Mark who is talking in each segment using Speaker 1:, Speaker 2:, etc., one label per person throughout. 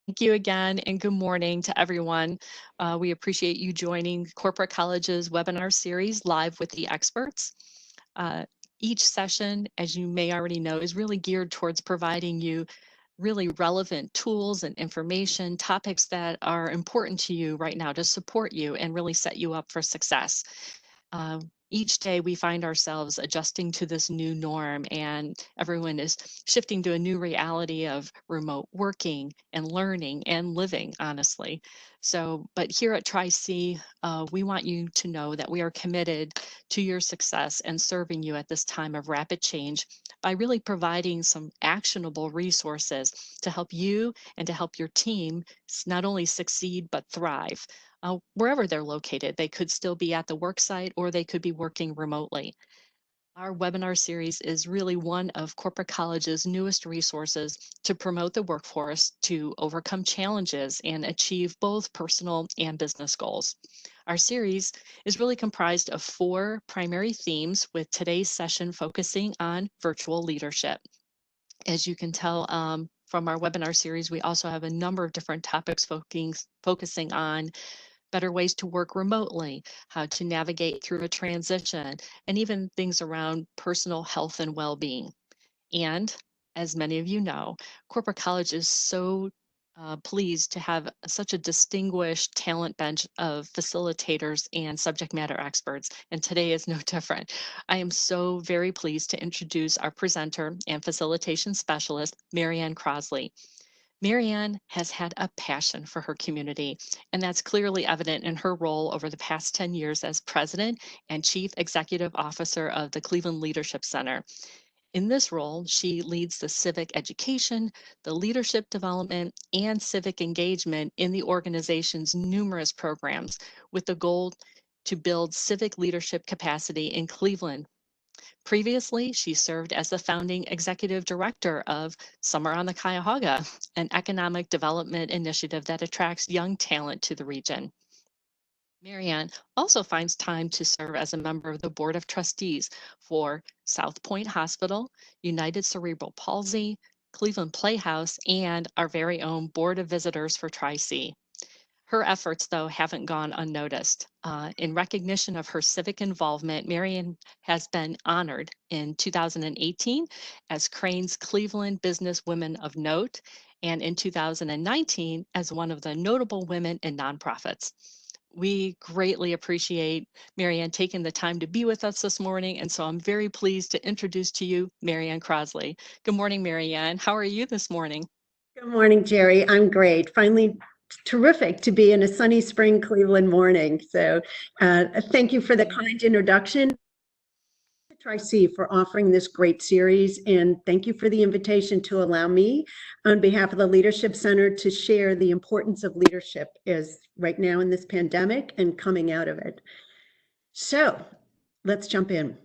Speaker 1: Thank you again, and good morning to everyone. We appreciate you joining Corporate College's webinar series, Live with the Experts. Uh, each session, as you may already know, is really geared towards providing you really relevant tools and information, topics that are important to you right now to support you and really set you up for success. Uh, each day we find ourselves adjusting to this new norm, and everyone is shifting to a new reality of remote working and learning and living, honestly. But here at Tri-C, we want you to know that we are committed to your success and serving you at this time of rapid change by really providing some actionable resources to help you and to help your team not only succeed but thrive. Wherever they're located. They could still be at the work site or they could be working remotely. Our webinar series is really one of Corporate College's newest resources to promote the workforce to overcome challenges and achieve both personal and business goals. Our series is really comprised of 4 primary themes, with today's session focusing on virtual leadership. As you can tell from our webinar series, we also have a number of different topics focusing on better ways to work remotely, how to navigate through a transition, and even things around personal health and well-being. And as many of you know, Corporate College is so pleased to have such a distinguished talent bench of facilitators and subject matter experts, and today is no different. I am so very pleased to introduce our presenter and facilitation specialist, Marianne Crosley. Marianne has had a passion for her community, and that's clearly evident in her role over the past 10 years as president and chief executive officer of the Cleveland Leadership Center. In this role, she leads the civic education, the leadership development, and civic engagement in the organization's numerous programs, with the goal to build civic leadership capacity in Cleveland. Previously, she served as the founding executive director of Summer on the Cuyahoga, an economic development initiative that attracts young talent to the region. Marianne also finds time to serve as a member of the Board of Trustees for South Point Hospital, United Cerebral Palsy, Cleveland Playhouse, and our very own Board of Visitors for Tri-C. Her efforts, though, haven't gone unnoticed. In recognition of her civic involvement, Marian has been honored in 2018 as Crane's Cleveland Business Women of Note, and in 2019 as one of the notable women in nonprofits. We greatly appreciate Marianne taking the time to be with us this morning, and so I'm very pleased to introduce to you Marianne Crosley. Good morning, Marianne. How are you this morning?
Speaker 2: Good morning, Jerry. I'm great. Finally, terrific to be in a sunny spring Cleveland morning. So thank you for the kind introduction. Tri-C for offering this great series, and thank you for the invitation to allow me, on behalf of the Leadership Center, to share the importance of leadership as right now in this pandemic and coming out of it. So let's jump in.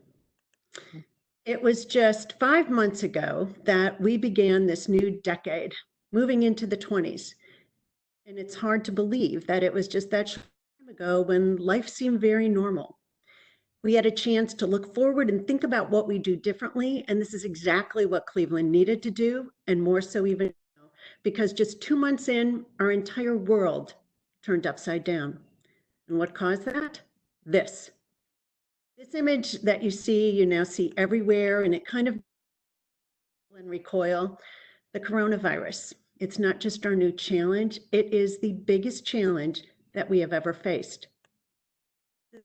Speaker 2: It was just 5 months ago that we began this new decade, moving into the 20s. And it's hard to believe that it was just that short time ago when life seemed very normal. We had a chance to look forward and think about what we do differently. And this is exactly what Cleveland needed to do, and more so even now, because just 2 months in, our entire world turned upside down. And what caused that? This image that you now see everywhere, and it kind of and recoil, the coronavirus. It's not just our new challenge, it is the biggest challenge that we have ever faced. The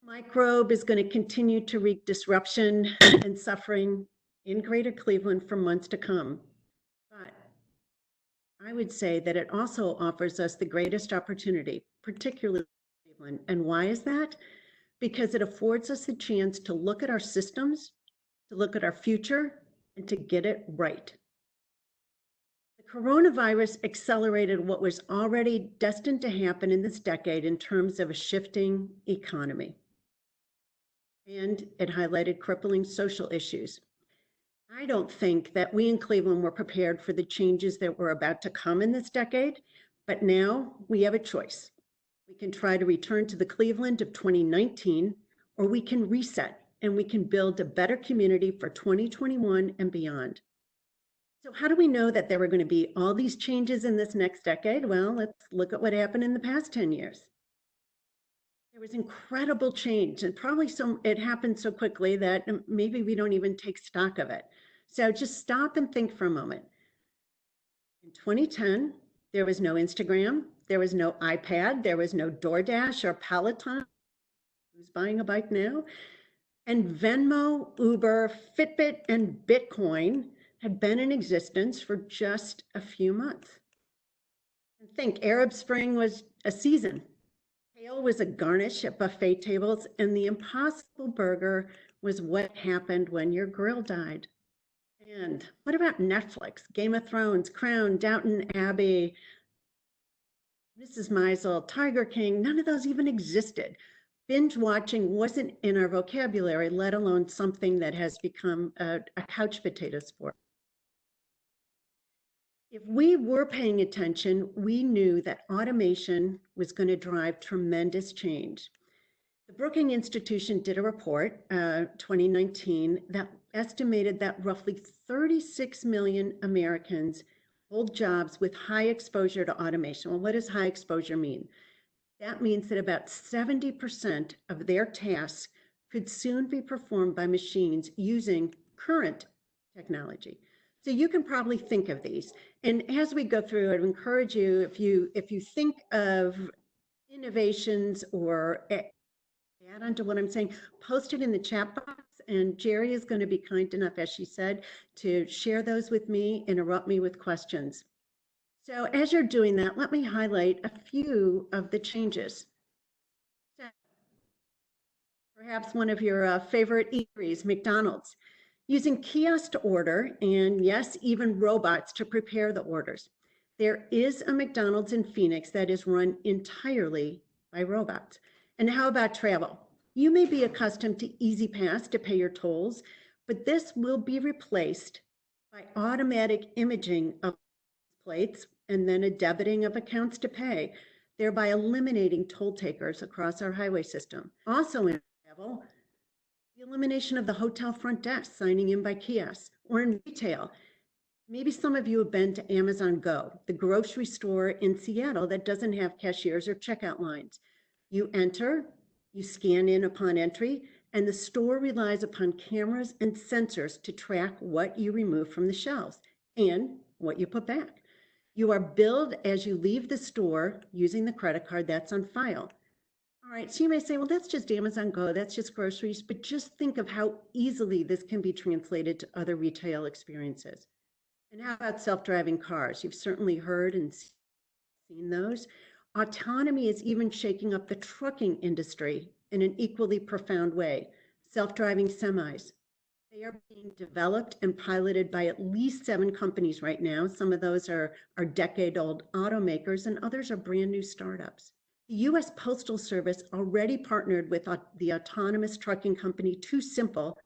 Speaker 2: microbe is going to continue to wreak disruption and suffering in Greater Cleveland for months to come. But I would say that it also offers us the greatest opportunity, particularly in Cleveland. And why is that? Because it affords us the chance to look at our systems, to look at our future, and to get it right. Coronavirus accelerated what was already destined to happen in this decade in terms of a shifting economy. And it highlighted crippling social issues. I don't think that we in Cleveland were prepared for the changes that were about to come in this decade, but now we have a choice. We can try to return to the Cleveland of 2019, or we can reset and we can build a better community for 2021 and beyond. So how do we know that there were going to be all these changes in this next decade? Well, let's look at what happened in the past 10 years. There was incredible change, and probably it happened so quickly that maybe we don't even take stock of it. So just stop and think for a moment. In 2010, there was no Instagram, there was no iPad, there was no DoorDash or Peloton. Who's buying a bike now? And Venmo, Uber, Fitbit, and Bitcoin had been in existence for just a few months. And think, Arab Spring was a season. Kale was a garnish at buffet tables, and the Impossible Burger was what happened when your grill died. And what about Netflix, Game of Thrones, Crown, Downton Abbey, Mrs. Maisel, Tiger King? None of those even existed. Binge watching wasn't in our vocabulary, let alone something that has become a couch potato sport. If we were paying attention, we knew that automation was going to drive tremendous change. The Brookings Institution did a report, 2019, that estimated that roughly 36 million Americans hold jobs with high exposure to automation. Well, what does high exposure mean? That means that about 70% of their tasks could soon be performed by machines using current technology. So you can probably think of these. And as we go through, I'd encourage you, if you think of innovations or add on to what I'm saying, post it in the chat box. And Jerry is going to be kind enough, as she said, to share those with me, interrupt me with questions. So as you're doing that, let me highlight a few of the changes. So, perhaps one of your favorite eateries, McDonald's, using kiosks to order, and yes, even robots to prepare the orders. There is a McDonald's in Phoenix that is run entirely by robots. And how about travel? You may be accustomed to Easy Pass to pay your tolls, but this will be replaced by automatic imaging of plates and then a debiting of accounts to pay, thereby eliminating toll takers across our highway system. Also in travel, the elimination of the hotel front desk signing in by kiosks, or in retail. Maybe some of you have been to Amazon Go, the grocery store in Seattle that doesn't have cashiers or checkout lines. You enter, you scan in upon entry, and the store relies upon cameras and sensors to track what you remove from the shelves and what you put back. You are billed as you leave the store using the credit card that's on file. All right, so you may say, well, that's just Amazon Go, that's just groceries, but just think of how easily this can be translated to other retail experiences. And how about self-driving cars? You've certainly heard and seen those. Autonomy is even shaking up the trucking industry in an equally profound way. Self-driving semis. They are being developed and piloted by at least 7 companies right now. Some of those are decade-old automakers, and others are brand new startups. The U.S. Postal Service already partnered with the autonomous trucking company Too Simple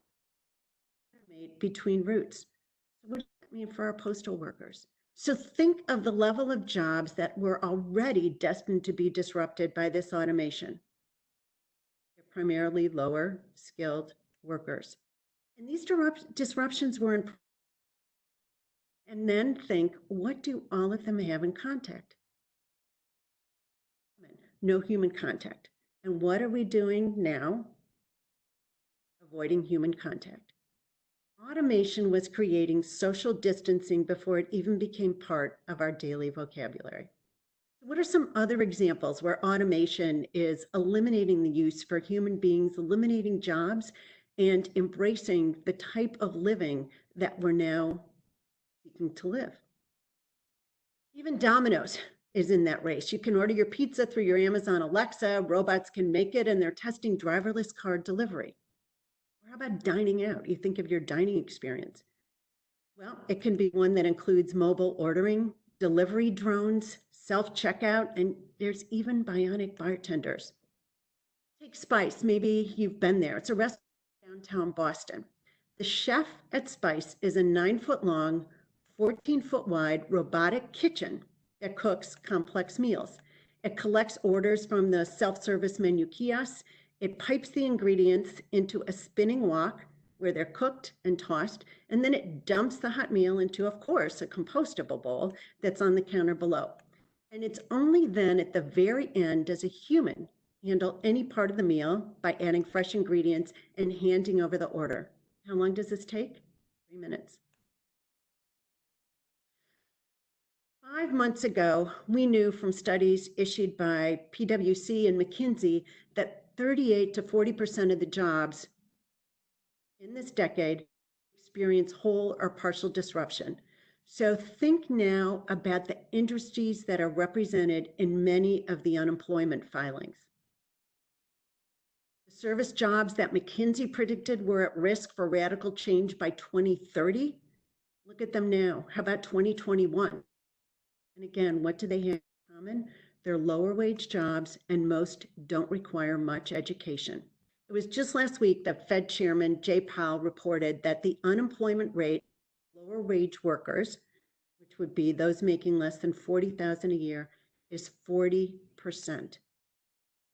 Speaker 2: between routes. So what does that mean for our postal workers? So think of the level of jobs that were already destined to be disrupted by this automation. They're primarily lower skilled workers. And these disruptions were in. And then think, what do all of them have in contact? No human contact. And what are we doing now? Avoiding human contact. Automation was creating social distancing before it even became part of our daily vocabulary. What are some other examples where automation is eliminating the use for human beings, eliminating jobs, and embracing the type of living that we're now seeking to live? Even Domino's is in that race. You can order your pizza through your Amazon Alexa, robots can make it, and they're testing driverless car delivery. Or how about dining out? You think of your dining experience. Well, it can be one that includes mobile ordering, delivery drones, self-checkout, and there's even bionic bartenders. Take Spice, maybe you've been there. It's a restaurant in downtown Boston. The chef at Spice is a 9-foot long, 14-foot wide robotic kitchen that cooks complex meals. It collects orders from the self-service menu kiosks. It pipes the ingredients into a spinning wok where they're cooked and tossed, and then it dumps the hot meal into, of course, a compostable bowl that's on the counter below. And it's only then at the very end does a human handle any part of the meal by adding fresh ingredients and handing over the order. How long does this take? 3 minutes. 5 months ago, we knew from studies issued by PwC and McKinsey that 38 to 40% of the jobs in this decade experience whole or partial disruption. So think now about the industries that are represented in many of the unemployment filings. The service jobs that McKinsey predicted were at risk for radical change by 2030. Look at them now. How about 2021? And again, what do they have in common? They're lower wage jobs, and most don't require much education. It was just last week that Fed Chairman Jay Powell reported that the unemployment rate of lower wage workers, which would be those making less than $40,000 a year, is 40%.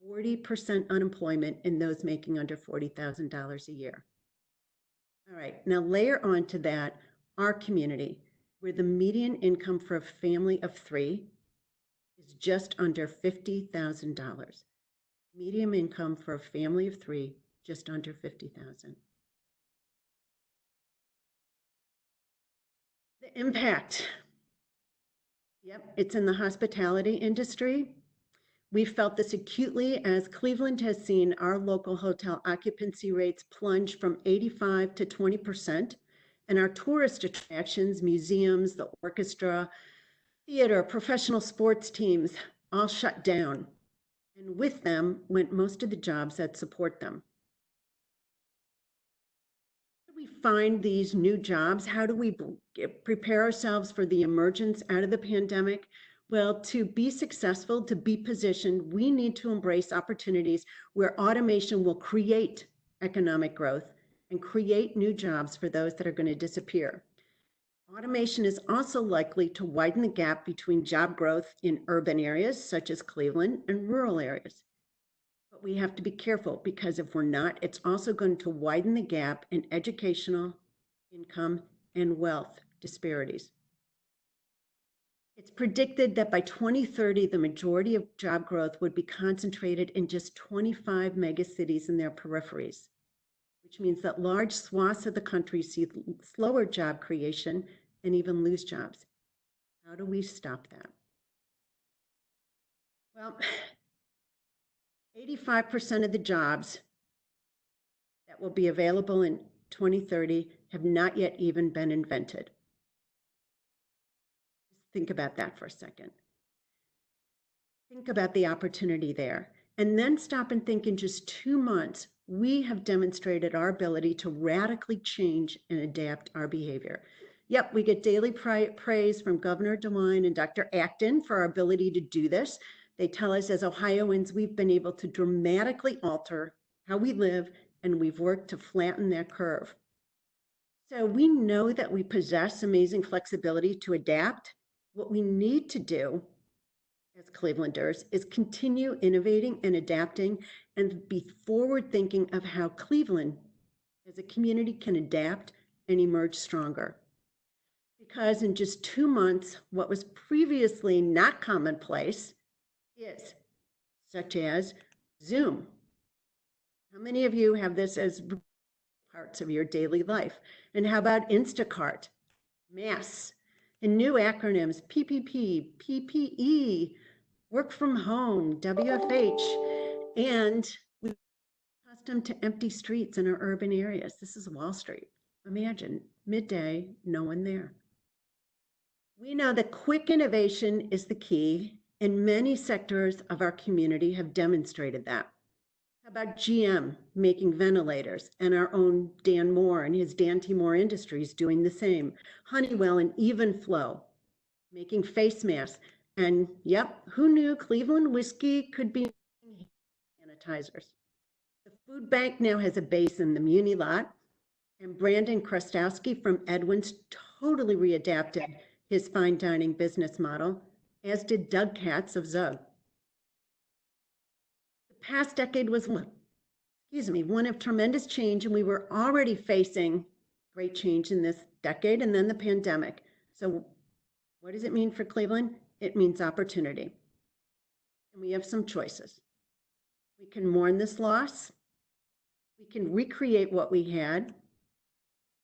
Speaker 2: 40% unemployment in those making under $40,000 a year. All right, now layer onto that our community, where the median income for a family of 3 is just under $50,000. Median income for a family of 3, just under $50,000. The impact. Yep, it's in the hospitality industry. We felt this acutely as Cleveland has seen our local hotel occupancy rates plunge from 85 to 20%, and our tourist attractions, museums, the orchestra, theater, professional sports teams all shut down. And with them went most of the jobs that support them. How do we find these new jobs? How do we prepare ourselves for the emergence out of the pandemic? Well, to be successful, to be positioned, we need to embrace opportunities where automation will create economic growth and create new jobs for those that are going to disappear. Automation is also likely to widen the gap between job growth in urban areas such as Cleveland and rural areas. But we have to be careful because if we're not, it's also going to widen the gap in educational, income, and wealth disparities. It's predicted that by 2030, the majority of job growth would be concentrated in just 25 megacities and their peripheries, which means that large swaths of the country see slower job creation and even lose jobs. How do we stop that? Well, 85% of the jobs that will be available in 2030 have not yet even been invented. Just think about that for a second. Think about the opportunity there. And then stop and think in just 2 months, we have demonstrated our ability to radically change and adapt our behavior. Yep, we get daily praise from Governor DeWine and Dr. Acton for our ability to do this. They tell us as Ohioans, we've been able to dramatically alter how we live, and we've worked to flatten that curve. So we know that we possess amazing flexibility to adapt. What we need to do as Clevelanders is continue innovating and adapting and be forward thinking of how Cleveland as a community can adapt and emerge stronger. Because in just 2 months, what was previously not commonplace is, such as Zoom. How many of you have this as parts of your daily life? And how about Instacart, masks, and new acronyms, PPP, PPE, work from home, WFH, and we're accustomed to empty streets in our urban areas. This is Wall Street. Imagine midday, no one there. We know that quick innovation is the key, and many sectors of our community have demonstrated that. How about GM making ventilators, and our own Dan Moore and his Dan T. Moore Industries doing the same. Honeywell and Evenflow making face masks. And yep, who knew Cleveland whiskey could be sanitizers? The food bank now has a base in the Muni lot, and Brandon Krastowski from Edwin's totally readapted his fine dining business model, as did Doug Katz of Zug. The past decade was one of tremendous change, and we were already facing great change in this decade and then the pandemic. So what does it mean for Cleveland? It means opportunity. And we have some choices. We can mourn this loss. We can recreate what we had,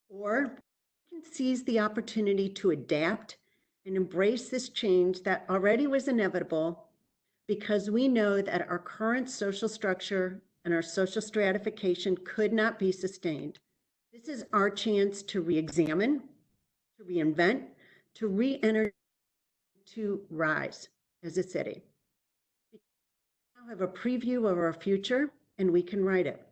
Speaker 2: or we can seize the opportunity to adapt and embrace this change that already was inevitable, because we know that our current social structure and our social stratification could not be sustained. This is our chance to re-examine, to reinvent, to re-enter, to rise as a city. We now have a preview of our future, and we can write it.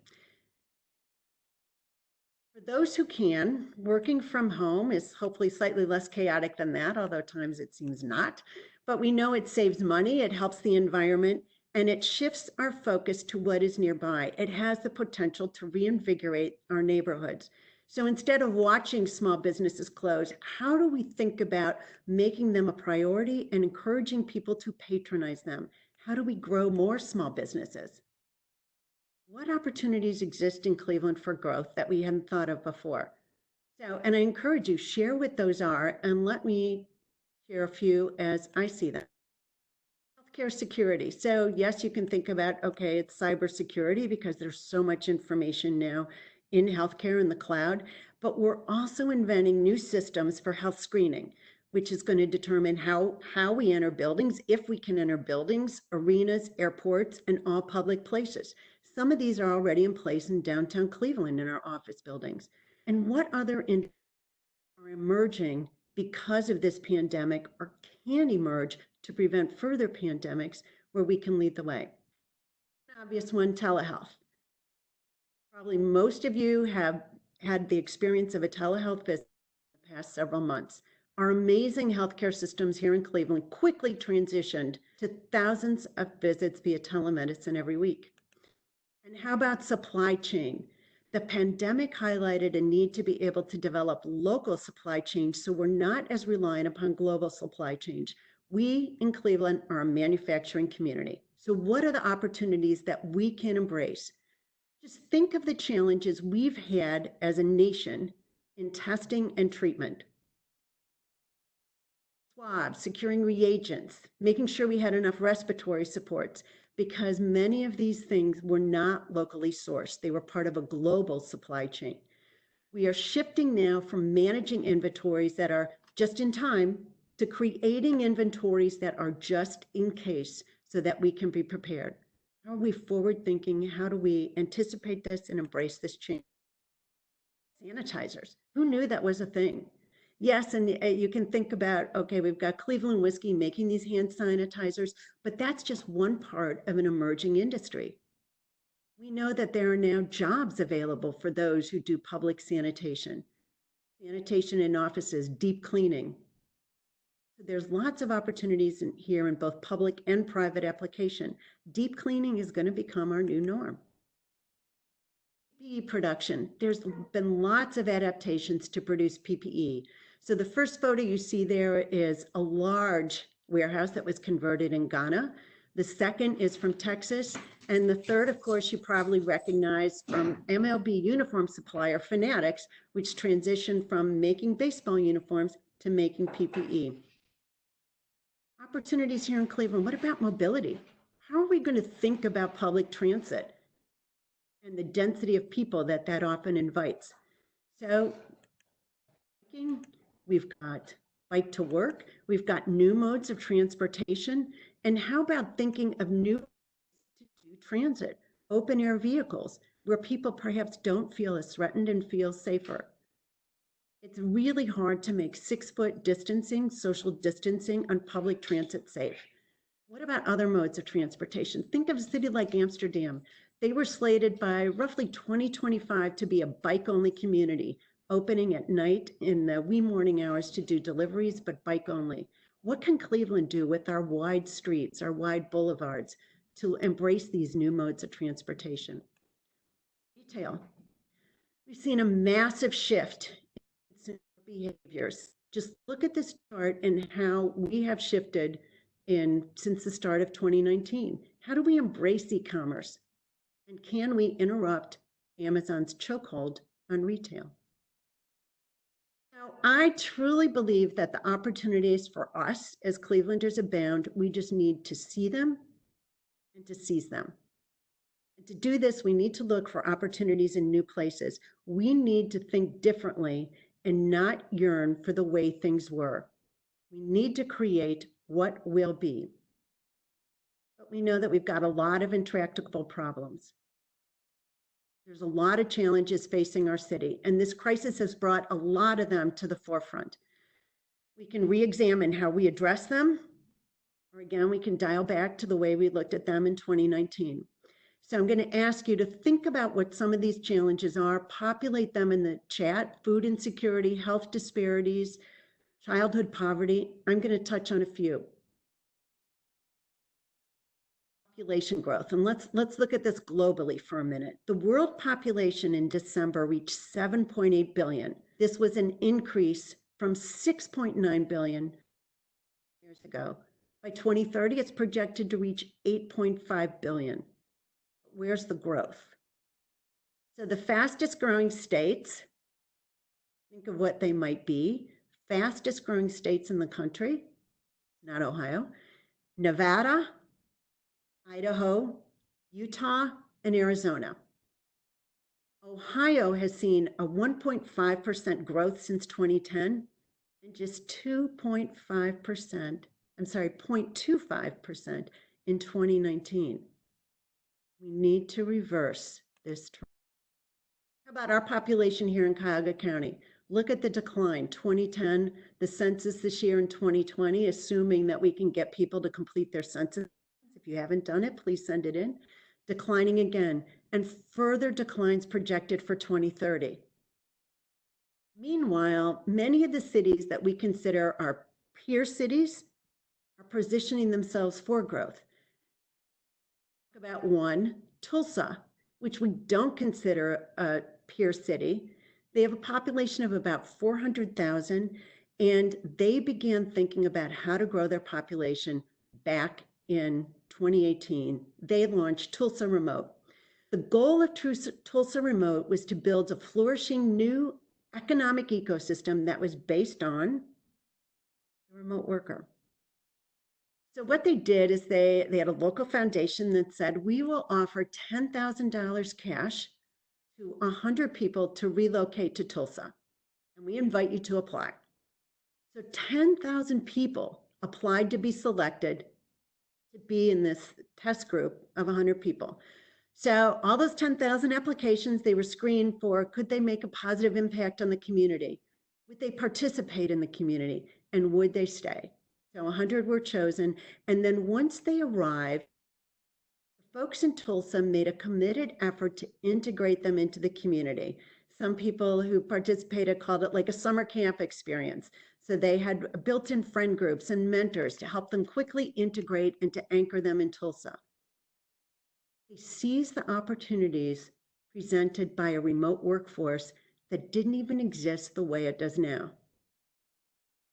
Speaker 2: For those who can, working from home is hopefully slightly less chaotic than that, although at times it seems not. But we know it saves money, it helps the environment, and it shifts our focus to what is nearby. It has the potential to reinvigorate our neighborhoods. So instead of watching small businesses close, how do we think about making them a priority and encouraging people to patronize them? How do we grow more small businesses? What opportunities exist in Cleveland for growth that we hadn't thought of before? So, and I encourage you, share what those are, and let me share a few as I see them. Healthcare security. So yes, you can think about, okay, it's cybersecurity because there's so much information now in healthcare in the cloud, but we're also inventing new systems for health screening, which is going to determine how we enter buildings, if we can enter buildings, arenas, airports, and all public places. Some of these are already in place in downtown Cleveland in our office buildings. And what other are emerging because of this pandemic or can emerge to prevent further pandemics where we can lead the way? An obvious one, telehealth. Probably most of you have had the experience of a telehealth visit in the past several months. Our amazing healthcare systems here in Cleveland quickly transitioned to thousands of visits via telemedicine every week. And how about supply chain? The pandemic highlighted a need to be able to develop local supply chains so we're not as reliant upon global supply chains. We in Cleveland are a manufacturing community. So what are the opportunities that we can embrace? Just think of the challenges we've had as a nation in testing and treatment. Swabs, securing reagents, making sure we had enough respiratory supports, because many of these things were not locally sourced. They were part of a global supply chain. We are shifting now from managing inventories that are just in time to creating inventories that are just in case so that we can be prepared. How are we forward thinking? How do we anticipate this and embrace this change? Sanitizers. Who knew that was a thing? Yes, and you can think about, okay, we've got Cleveland Whiskey making these hand sanitizers, but that's just one part of an emerging industry. We know that there are now jobs available for those who do public sanitation, sanitation in offices, deep cleaning. So there's lots of opportunities here in both public and private application. Deep cleaning is going to become our new norm. PPE production. There's been lots of adaptations to produce PPE. So the first photo you see there is a large warehouse that was converted in Ghana. The second is from Texas. And the third, of course, you probably recognize from MLB uniform supplier Fanatics, which transitioned from making baseball uniforms to making PPE. Opportunities here in Cleveland. What about mobility? How are we going to think about public transit and the density of people that often invites? So we've got bike to work, we've got new modes of transportation, and how about thinking of new to do transit, open air vehicles, where people perhaps don't feel as threatened and feel safer. It's really hard to make 6-foot distancing, social distancing on public transit safe. What about other modes of transportation? Think of a city like Amsterdam. They were slated by roughly 2025 to be a bike-only community, opening at night in the wee morning hours to do deliveries, but bike only. What can Cleveland do with our wide streets, our wide boulevards, to embrace these new modes of transportation? Retail. We've seen a massive shift in behaviors. Just look at this chart and how we have shifted since the start of 2019. How do we embrace e-commerce? And can we interrupt Amazon's chokehold on retail? Now, I truly believe that the opportunities for us as Clevelanders abound. We just need to see them and to seize them. And to do this, we need to look for opportunities in new places. We need to think differently and not yearn for the way things were. We need to create what will be. But we know that we've got a lot of intractable problems. There's a lot of challenges facing our city, and this crisis has brought a lot of them to the forefront. We can re-examine how we address them, or again, we can dial back to the way we looked at them in 2019. So I'm going to ask you to think about what some of these challenges are, populate them in the chat: food insecurity, health disparities, childhood poverty. I'm going to touch on a few. Population growth, and let's look at this globally for a minute. The world population in December reached 7.8 billion. This was an increase from 6.9 billion years ago. By 2030, it's projected to reach 8.5 billion. Where's the growth? So the fastest growing states, think of what they might be. Fastest growing states in the country, not Ohio: Nevada, Idaho, Utah, and Arizona. Ohio has seen a 1.5% growth since 2010 and just 0.25% in 2019. We need to reverse this trend. How about our population here in Cuyahoga County? Look at the decline. 2010, the census this year in 2020, assuming that we can get people to complete their census. If you haven't done it, please send it in. Declining again, and further declines projected for 2030. Meanwhile, many of the cities that we consider our peer cities are positioning themselves for growth. About one, Tulsa, which we don't consider a peer city. They have a population of about 400,000, and they began thinking about how to grow their population back in 2018. They launched Tulsa Remote. The goal of Tulsa Remote was to build a flourishing new economic ecosystem that was based on the remote worker. So what they did is they had a local foundation that said, we will offer $10,000 cash to 100 people to relocate to Tulsa, and we invite you to apply. So 10,000 people applied to be selected to be in this test group of 100 people. So all those 10,000 applications, they were screened for, could they make a positive impact on the community? Would they participate in the community? And would they stay? So 100 were chosen. And then once they arrived, the folks in Tulsa made a committed effort to integrate them into the community. Some people who participated called it like a summer camp experience. So they had built-in friend groups and mentors to help them quickly integrate and to anchor them in Tulsa. They seized the opportunities presented by a remote workforce that didn't even exist the way it does now.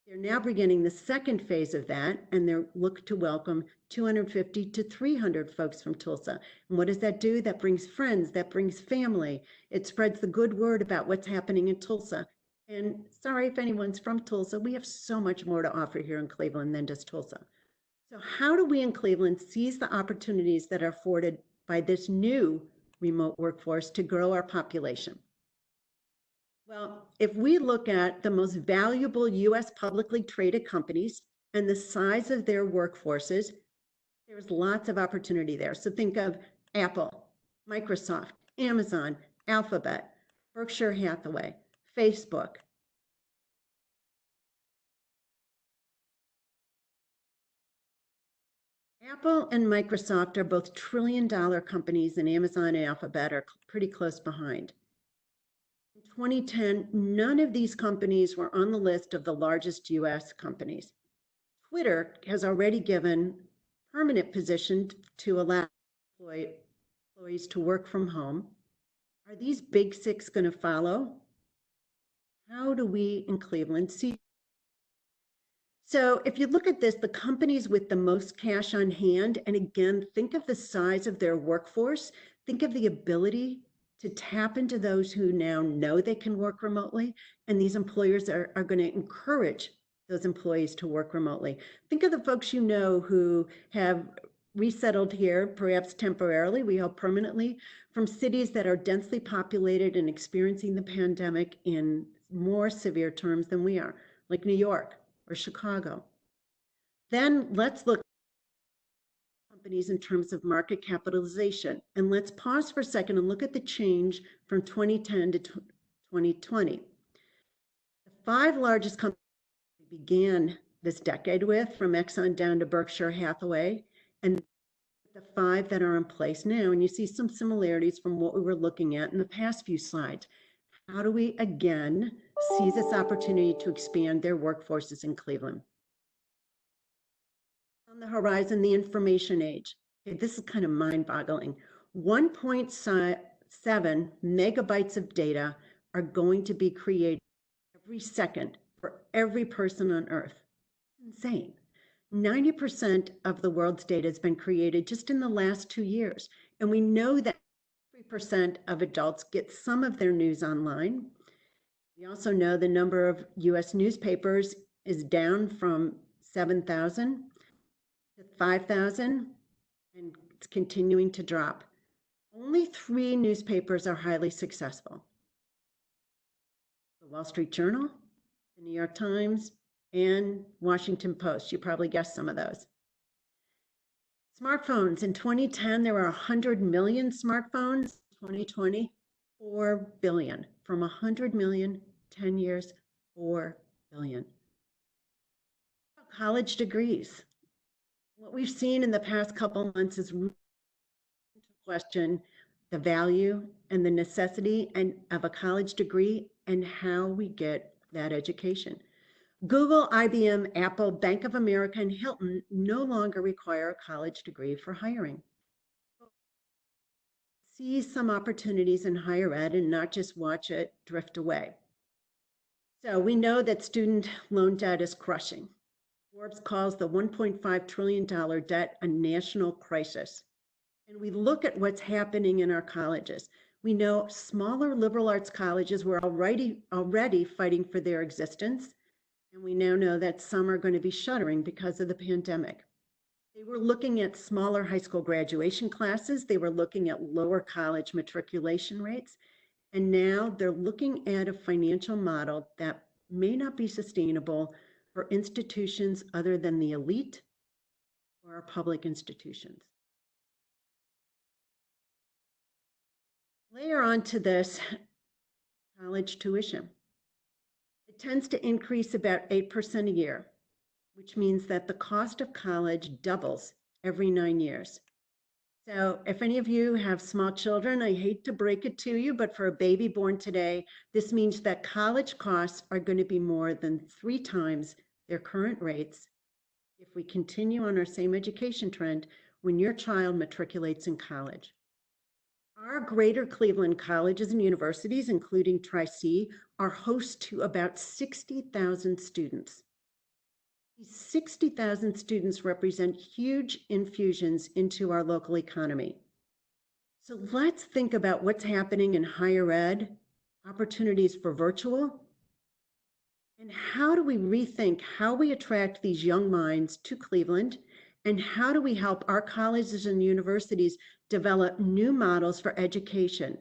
Speaker 2: They're now beginning the second phase of that, and they're looking to welcome 250 to 300 folks from Tulsa. And what does that do? That brings friends, that brings family. It spreads the good word about what's happening in Tulsa. And sorry if anyone's from Tulsa, we have so much more to offer here in Cleveland than just Tulsa. So how do we in Cleveland seize the opportunities that are afforded by this new remote workforce to grow our population? Well, if we look at the most valuable US publicly traded companies and the size of their workforces, there's lots of opportunity there. So think of Apple, Microsoft, Amazon, Alphabet, Berkshire Hathaway, Facebook. Apple and Microsoft are both trillion-dollar companies, and Amazon and Alphabet are pretty close behind. In 2010, none of these companies were on the list of the largest US companies. Twitter has already given permanent position to allow employees to work from home. Are these big six going to follow? How do we in Cleveland see? So if you look at this, the companies with the most cash on hand, and again, think of the size of their workforce, think of the ability to tap into those who now know they can work remotely, and these employers are going to encourage those employees to work remotely. Think of the folks you know who have resettled here, perhaps temporarily, we hope permanently, from cities that are densely populated and experiencing the pandemic in more severe terms than we are, like New York or Chicago. Then let's look companies in terms of market capitalization. And let's pause for a second and look at the change from 2010 to 2020. The 5 largest companies we began this decade with, from Exxon down to Berkshire Hathaway, and the 5 that are in place now. And you see some similarities from what we were looking at in the past few slides. How do we again seize this opportunity to expand their workforces in Cleveland? On the horizon, the information age. Okay, this is kind of mind-boggling. 1.7 megabytes of data are going to be created every second for every person on Earth. Insane. 90% of the world's data has been created just in the last 2 years. And we know that 3% of adults get some of their news online. We also know the number of US newspapers is down from 7,000 to 5,000, and it's continuing to drop. Only 3 newspapers are highly successful: the Wall Street Journal, the New York Times, and Washington Post. You probably guessed some of those. Smartphones. In 2010, there were 100 million smartphones. 2020, 4 billion. From 100 million, 10 years, 4 billion. College degrees. What we've seen in the past couple months is question the value and the necessity of a college degree and how we get that education. Google, IBM, Apple, Bank of America, and Hilton no longer require a college degree for hiring. See some opportunities in higher ed and not just watch it drift away. So we know that student loan debt is crushing. Forbes calls the $1.5 trillion debt a national crisis. And we look at what's happening in our colleges. We know smaller liberal arts colleges were already fighting for their existence. And we now know that some are going to be shuttering because of the pandemic. They were looking at smaller high school graduation classes. They were looking at lower college matriculation rates. And now they're looking at a financial model that may not be sustainable for institutions other than the elite or our public institutions. Layer onto this college tuition. It tends to increase about 8% a year, which means that the cost of college doubles every 9 years. So if any of you have small children, I hate to break it to you, but for a baby born today, this means that college costs are going to be more than 3 times their current rates if we continue on our same education trend when your child matriculates in college. Our greater Cleveland colleges and universities, including Tri-C, are host to about 60,000 students. These 60,000 students represent huge infusions into our local economy. So let's think about what's happening in higher ed, opportunities for virtual, and how do we rethink how we attract these young minds to Cleveland, and how do we help our colleges and universities develop new models for education,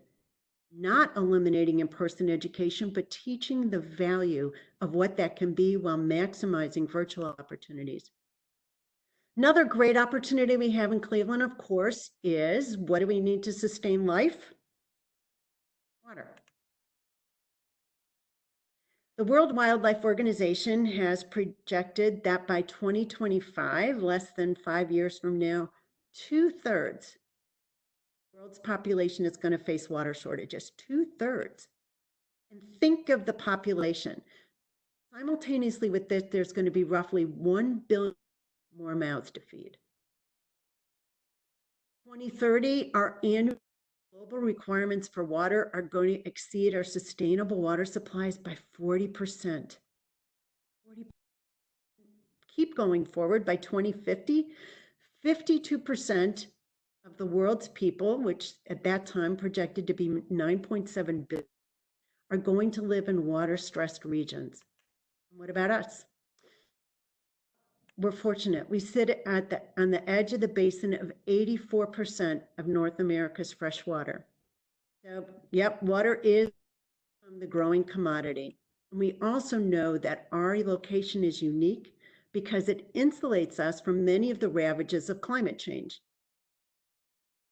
Speaker 2: not eliminating in-person education, but teaching the value of what that can be while maximizing virtual opportunities. Another great opportunity we have in Cleveland, of course, is what do we need to sustain life? Water. The World Wildlife Organization has projected that by 2025, less than 5 years from now, 2/3 of the world's population is going to face water shortages. 2/3. And think of the population. Simultaneously with this, there's going to be roughly 1 billion more mouths to feed. 2030, our annual global requirements for water are going to exceed our sustainable water supplies by 40%. Keep going forward. By 2050, 52% of the world's people, which at that time projected to be 9.7 billion, are going to live in water-stressed regions. And what about us? We're fortunate. We sit on the edge of the basin of 84% of North America's fresh water. So, yep, water is the growing commodity. And we also know that our location is unique because it insulates us from many of the ravages of climate change.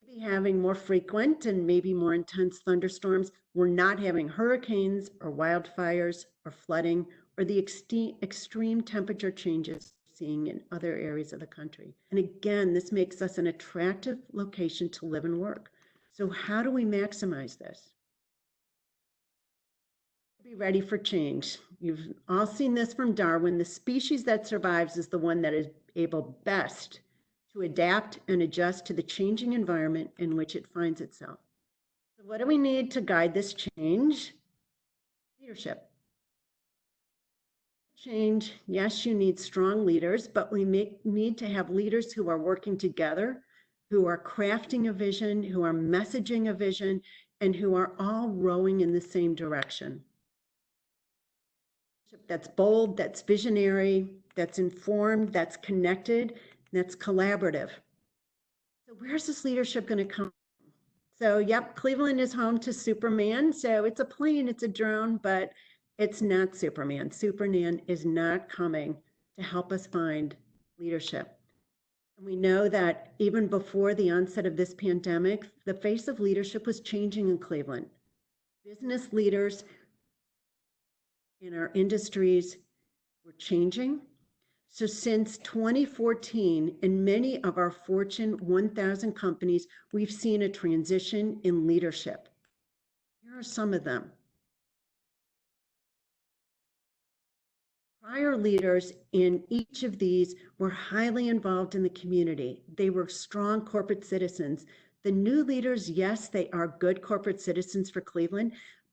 Speaker 2: Maybe having more frequent and maybe more intense thunderstorms, we're not having hurricanes or wildfires or flooding or the extreme temperature changes we're seeing in other areas of the country. And again, this makes us an attractive location to live and work. So how do we maximize this? Be ready for change. You've all seen this from Darwin. The species that survives is the one that is able best to adapt and adjust to the changing environment in which it finds itself. So what do we need to guide this change? Leadership. Change, yes, you need strong leaders, but we need to have leaders who are working together, who are crafting a vision, who are messaging a vision, and who are all rowing in the same direction. That's bold, that's visionary, that's informed, that's connected, that's collaborative. So where's this leadership going to come from? So, yep, Cleveland is home to Superman. So it's a plane, it's a drone, but it's not Superman. Superman is not coming to help us find leadership. And we know that even before the onset of this pandemic, the face of leadership was changing in Cleveland. Business leaders in our industries were changing. So since 2014, in many of our Fortune 1000 companies, we've seen a transition in leadership. Here are some of them. Prior leaders in each of these were highly involved in the community. They were strong corporate citizens. The new leaders, yes, they are good corporate citizens for Cleveland,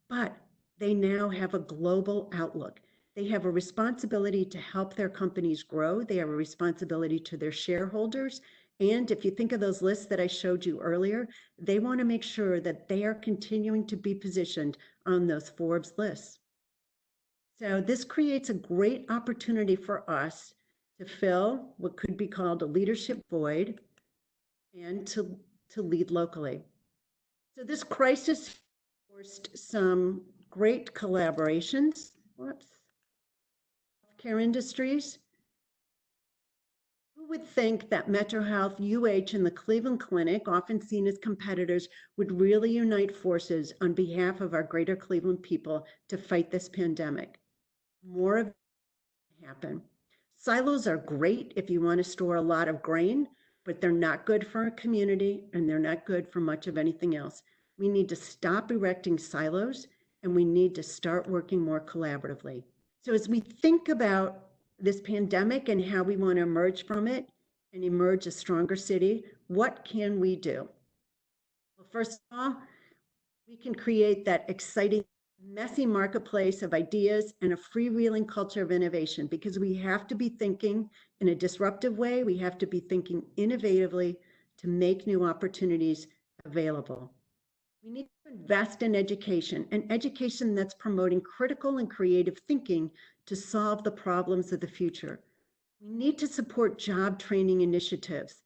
Speaker 2: but they now have a global outlook. They have a responsibility to help their companies grow. They have a responsibility to their shareholders. And if you think of those lists that I showed you earlier, they want to make sure that they are continuing to be positioned on those Forbes lists. So this creates a great opportunity for us to fill what could be called a leadership void and to lead locally. So this crisis forced some great collaborations. Healthcare industries. Who would think that Metro Health, UH, and the Cleveland Clinic, often seen as competitors, would really unite forces on behalf of our greater Cleveland people to fight this pandemic? More of it happen. Silos are great if you want to store a lot of grain, but they're not good for a community and they're not good for much of anything else. We need to stop erecting silos and we need to start working more collaboratively. So as we think about this pandemic and how we want to emerge from it and emerge a stronger city, what can we do? Well, first of all, we can create that exciting, messy marketplace of ideas and a freewheeling culture of innovation, because we have to be thinking in a disruptive way. We have to be thinking innovatively to make new opportunities available. We need to invest in education, and education that's promoting critical and creative thinking to solve the problems of the future. We need to support job training initiatives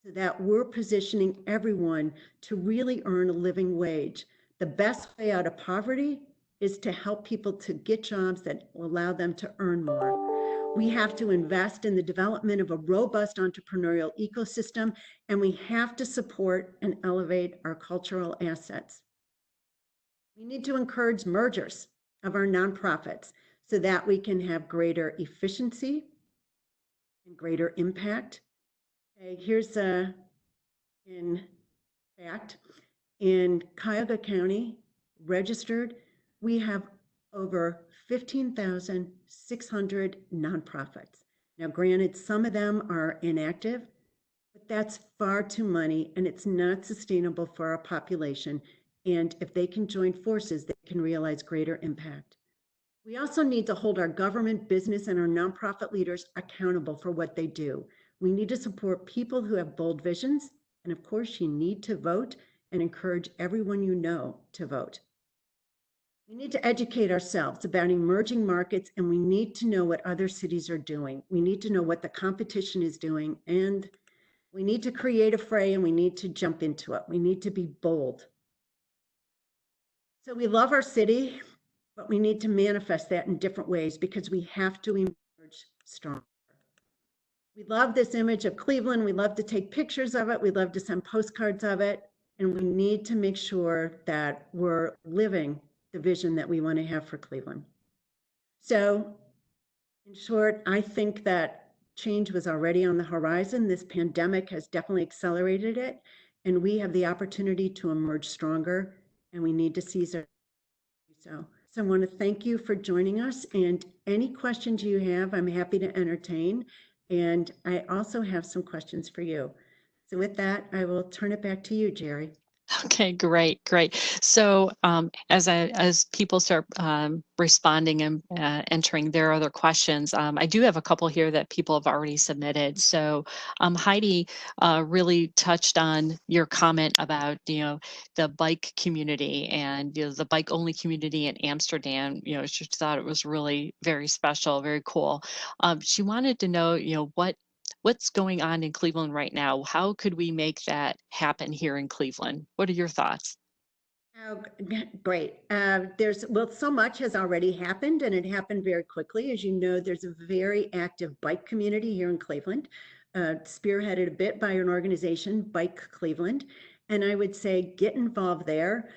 Speaker 2: so that we're positioning everyone to really earn a living wage. The best way out of poverty is to help people to get jobs that will allow them to earn more. We have to invest in the development of a robust entrepreneurial ecosystem, and we have to support and elevate our cultural assets. We need to encourage mergers of our nonprofits so that we can have greater efficiency and greater impact. Okay, here's in fact, in Cuyahoga County, registered, we have over 15,600 nonprofits. Now, granted, some of them are inactive, but that's far too many, and it's not sustainable for our population. And if they can join forces, they can realize greater impact. We also need to hold our government, business, and our nonprofit leaders accountable for what they do. We need to support people who have bold visions. And of course, you need to vote and encourage everyone you know to vote. We need to educate ourselves about emerging markets, and we need to know what other cities are doing. We need to know what the competition is doing, and we need to create a fray, and we need to jump into it. We need to be bold. So we love our city, but we need to manifest that in different ways because we have to emerge strong. We love this image of Cleveland. We love to take pictures of it. We love to send postcards of it. And we need to make sure that we're living the vision that we want to have for Cleveland. So in short, I think that change was already on the horizon. This pandemic has definitely accelerated it. And we have the opportunity to emerge stronger, and we need to seize it. So I want to thank you for joining us, and any questions you have, I'm happy to entertain. And I also have some questions for you. So with that, I will turn it back to you, Jerry.
Speaker 1: Okay, great. So as people start responding and entering their other questions, I do have a couple here that people have already submitted. So Heidi really touched on your comment about the bike community and the bike only community in Amsterdam. She thought it was really very special, very cool. She wanted to know what's going on in Cleveland right now? How could we make that happen here in Cleveland? What are your thoughts?
Speaker 2: Oh, great. Well, so much has already happened, and it happened very quickly. As you know, there's a very active bike community here in Cleveland, spearheaded a bit by an organization, Bike Cleveland. And I would say get involved there.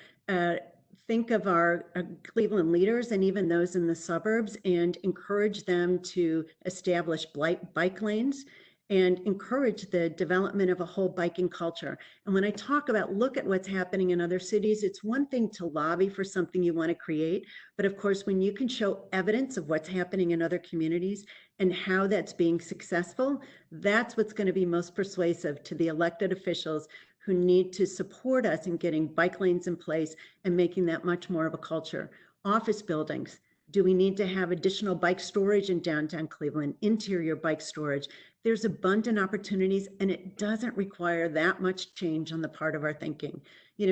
Speaker 2: Think of our Cleveland leaders and even those in the suburbs, and encourage them to establish bike lanes and encourage the development of a whole biking culture. And when I talk about look at what's happening in other cities, it's one thing to lobby for something you want to create. But of course, when you can show evidence of what's happening in other communities and how that's being successful, that's what's going to be most persuasive to the elected officials who need to support us in getting bike lanes in place and making that much more of a culture. Office buildings. Do we need to have additional bike storage in downtown Cleveland, interior bike storage? There's abundant opportunities, and it doesn't require that much change on the part of our thinking.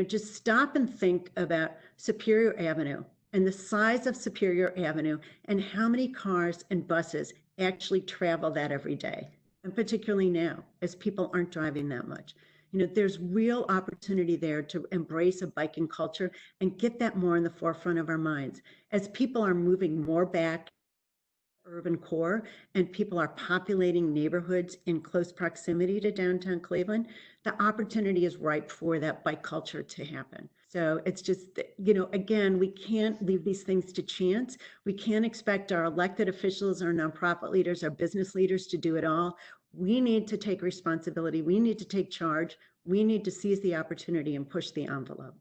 Speaker 2: Just stop and think about Superior Avenue and the size of Superior Avenue and how many cars and buses actually travel that every day, and particularly now as people aren't driving that much. There's real opportunity there to embrace a biking culture and get that more in the forefront of our minds. As people are moving more back urban core and people are populating neighborhoods in close proximity to downtown Cleveland, the opportunity is ripe for that bike culture to happen. So it's just, again, we can't leave these things to chance. We can't expect our elected officials, our nonprofit leaders, our business leaders to do it all. We need to take responsibility. We need to take charge. We need to seize the opportunity and push the envelope.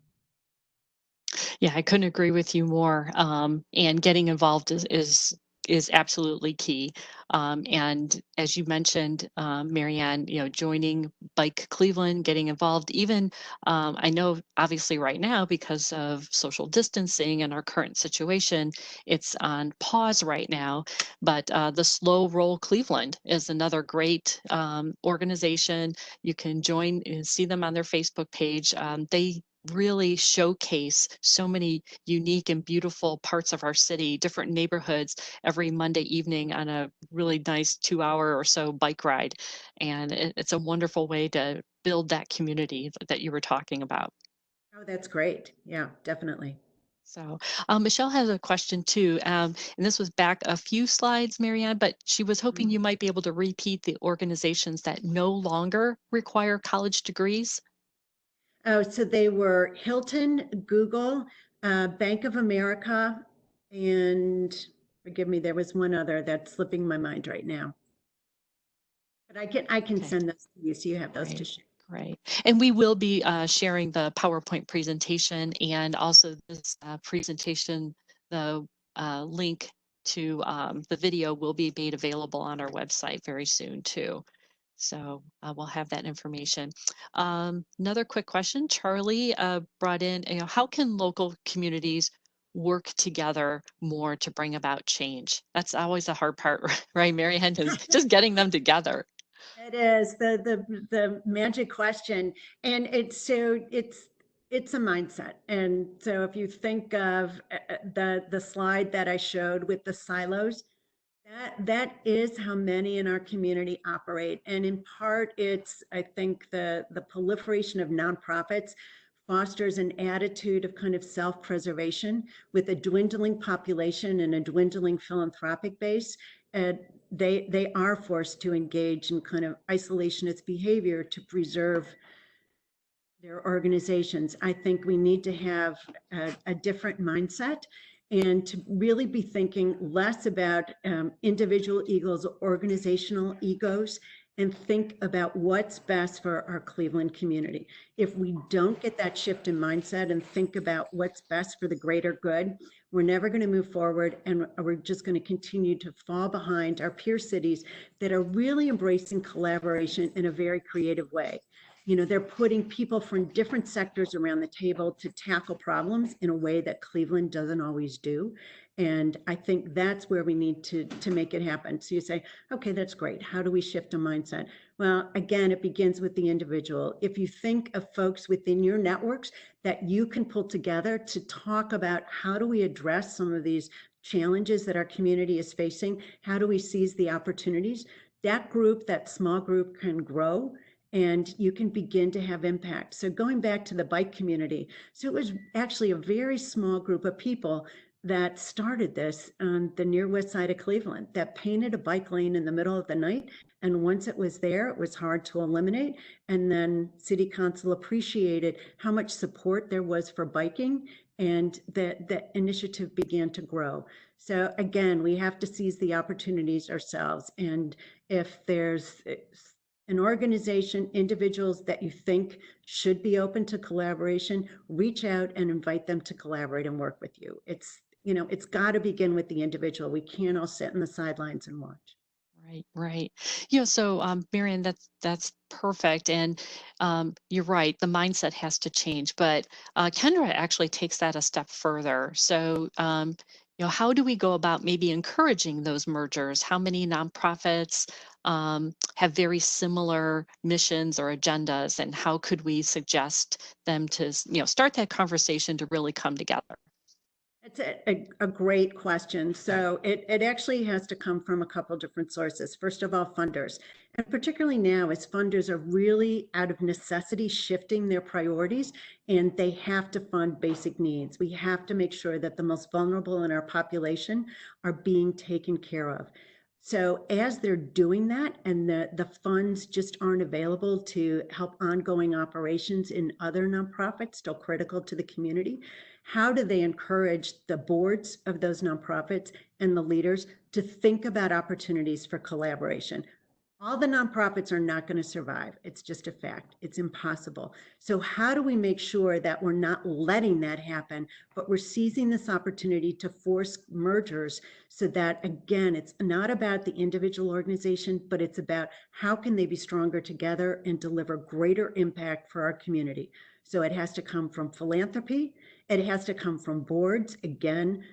Speaker 1: Yeah, I couldn't agree with you more. And getting involved is absolutely key. And as you mentioned, Marianne, joining Bike Cleveland, getting involved, even I know obviously right now because of social distancing and our current situation, it's on pause right now. But the Slow Roll Cleveland is another great organization. You can join and see them on their Facebook page. They really showcase so many unique and beautiful parts of our city, different neighborhoods every Monday evening on a really nice 2-hour or so bike ride. And it's a wonderful way to build that community that you were talking about.
Speaker 2: Oh, that's great. Yeah, definitely.
Speaker 1: So Michelle has a question too, and this was back a few slides, Marianne, but she was hoping you might be able to repeat the organizations that no longer require college degrees.
Speaker 2: Oh, so they were Hilton, Google, Bank of America, and forgive me, there was one other that's slipping my mind right now. But I can
Speaker 1: Okay.
Speaker 2: send those to you so you have those to share.
Speaker 1: Great. And we will be sharing the PowerPoint presentation and also this presentation, the link to the video will be made available on our website very soon too. So we'll have that information. Another quick question, Charlie brought in, how can local communities work together more to bring about change? That's always the hard part, right, Marianne, is just getting them together.
Speaker 2: It is the magic question, and it's a mindset. And so if you think of the slide that I showed with the silos, that is how many in our community operate. And in part, it's, I think, the proliferation of nonprofits fosters an attitude of kind of self-preservation with a dwindling population and a dwindling philanthropic base. And they are forced to engage in kind of isolationist behavior to preserve their organizations. I think we need to have a different mindset and to really be thinking less about individual egos, organizational egos, and think about what's best for our Cleveland community. If we don't get that shift in mindset and think about what's best for the greater good, we're never going to move forward, and we're just going to continue to fall behind our peer cities that are really embracing collaboration in a very creative way. You know, they're putting people from different sectors around the table to tackle problems in a way that Cleveland doesn't always do. And I think that's where we need to make it happen. So you say, okay, that's great. How do we shift a mindset? Well, again, it begins with the individual. If you think of folks within your networks that you can pull together to talk about how do we address some of these challenges that our community is facing, how do we seize the opportunities, that group, that small group can grow and you can begin to have impact. So going back to the bike community, so it was actually a very small group of people that started this on the near west side of Cleveland that painted a bike lane in the middle of the night. And once it was there, it was hard to eliminate. And then City Council appreciated how much support there was for biking, and the initiative began to grow. So again, we have to seize the opportunities ourselves. And if there's an organization, individuals that you think should be open to collaboration, reach out and invite them to collaborate and work with you. It's, you know, it's got to begin with the individual. We can't all sit in the sidelines and watch.
Speaker 1: Right, right. So Marian, that's perfect. And you're right, the mindset has to change. But Kendra actually takes that a step further. So, how do we go about maybe encouraging those mergers? How many nonprofits have very similar missions or agendas, and how could we suggest them to, start that conversation to really come together?
Speaker 2: It's a great question. So it actually has to come from a couple different sources. First of all, funders. And particularly now, as funders are really out of necessity shifting their priorities, and they have to fund basic needs. We have to make sure that the most vulnerable in our population are being taken care of. So as they're doing that and the funds just aren't available to help ongoing operations in other nonprofits still critical to the community, how do they encourage the boards of those nonprofits and the leaders to think about opportunities for collaboration? All the nonprofits are not going to survive. It's just a fact. It's impossible. So how do we make sure that we're not letting that happen, but we're seizing this opportunity to force mergers so that, again, it's not about the individual organization, but it's about how can they be stronger together and deliver greater impact for our community. So it has to come from philanthropy. It has to come from boards, again,